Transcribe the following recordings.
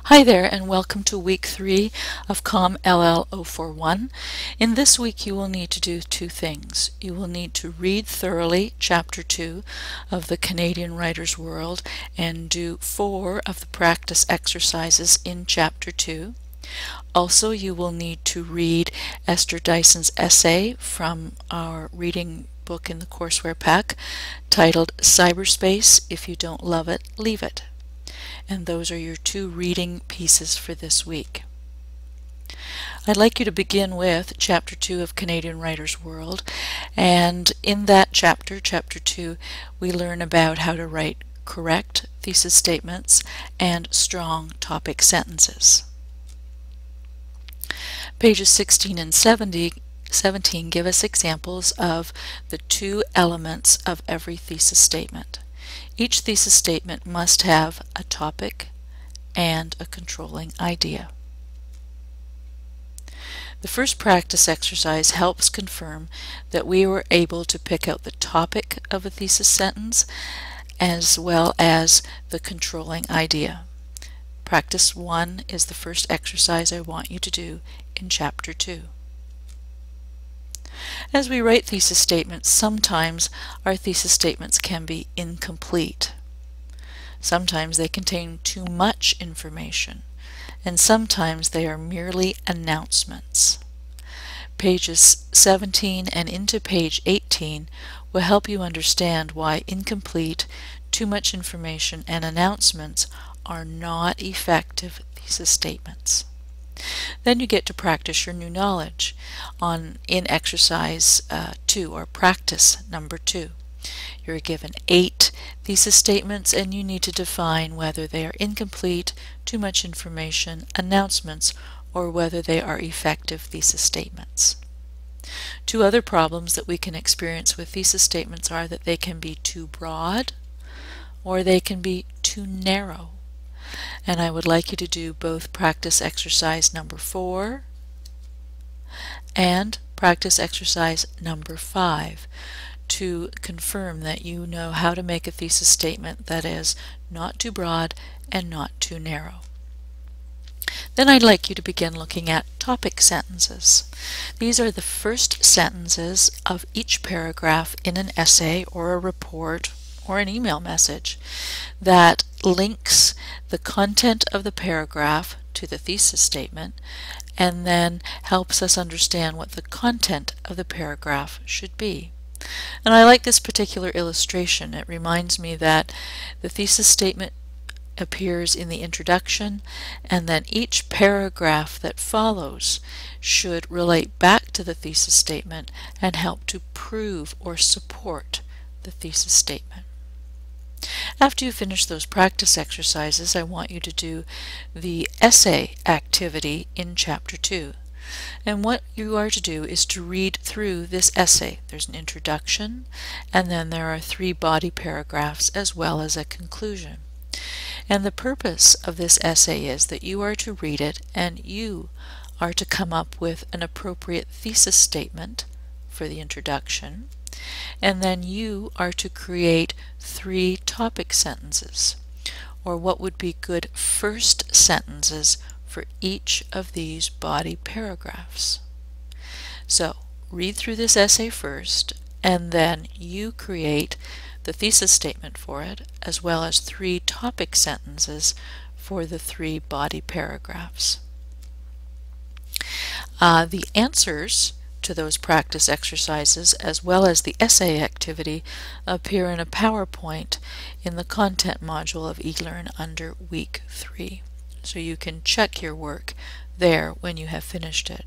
Hi there, and welcome to week 3 of COMM-LL041. In this week you will need to do two things. You will need to read thoroughly Chapter 2 of the Canadian Writer's World and do 4 of the practice exercises in Chapter 2. Also, you will need to read Esther Dyson's essay from our reading book in the courseware pack titled Cyberspace, If You Don't Love It, Leave It. And those are your two reading pieces for this week. I'd like you to begin with Chapter 2 of Canadian Writer's World, and in that chapter, Chapter 2, we learn about how to write correct thesis statements and strong topic sentences. Pages 16 and 17 give us examples of the two elements of every thesis statement. Each thesis statement must have a topic and a controlling idea. The first practice exercise helps confirm that we were able to pick out the topic of a thesis sentence as well as the controlling idea. Practice 1 is the first exercise I want you to do in Chapter 2. As we write thesis statements, sometimes our thesis statements can be incomplete. Sometimes they contain too much information, and sometimes they are merely announcements. Pages 17 and into page 18 will help you understand why incomplete, too much information, and announcements are not effective thesis statements. Then you get to practice your new knowledge in exercise 2, or practice number 2. You're given 8 thesis statements, and you need to define whether they are incomplete, too much information, announcements, or whether they are effective thesis statements. Two other problems that we can experience with thesis statements are that they can be too broad or they can be too narrow. And I would like you to do both practice exercise number 4 and practice exercise number 5 to confirm that you know how to make a thesis statement that is not too broad and not too narrow. Then I'd like you to begin looking at topic sentences. These are the first sentences of each paragraph in an essay or a report or an email message that links the content of the paragraph to the thesis statement and then helps us understand what the content of the paragraph should be. And I like this particular illustration. It reminds me that the thesis statement appears in the introduction, and then each paragraph that follows should relate back to the thesis statement and help to prove or support the thesis statement. After you finish those practice exercises, I want you to do the essay activity in Chapter 2. And what you are to do is to read through this essay. There's an introduction, and then there are 3 body paragraphs as well as a conclusion. And the purpose of this essay is that you are to read it and you are to come up with an appropriate thesis statement for the introduction, and then you are to create 3 topic sentences, or what would be good first sentences for each of these body paragraphs. So read through this essay first, and then you create the thesis statement for it, as well as 3 topic sentences for the 3 body paragraphs. The answers to those practice exercises, as well as the essay activity, appear in a PowerPoint in the content module of eLearn under week 3. So you can check your work there when you have finished it.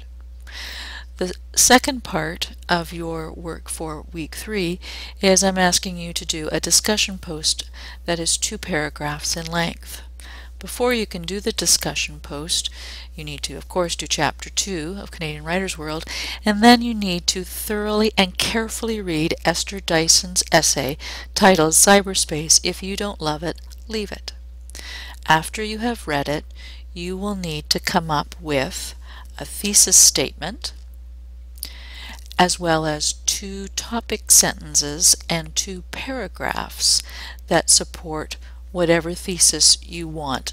The second part of your work for week 3 is I'm asking you to do a discussion post that is 2 paragraphs in length. Before you can do the discussion post, you need to, of course, do Chapter 2 of Canadian Writer's World, and then you need to thoroughly and carefully read Esther Dyson's essay titled Cyberspace, If You Don't Love It, Leave It. After you have read it, you will need to come up with a thesis statement, as well as 2 topic sentences and 2 paragraphs that support whatever thesis you want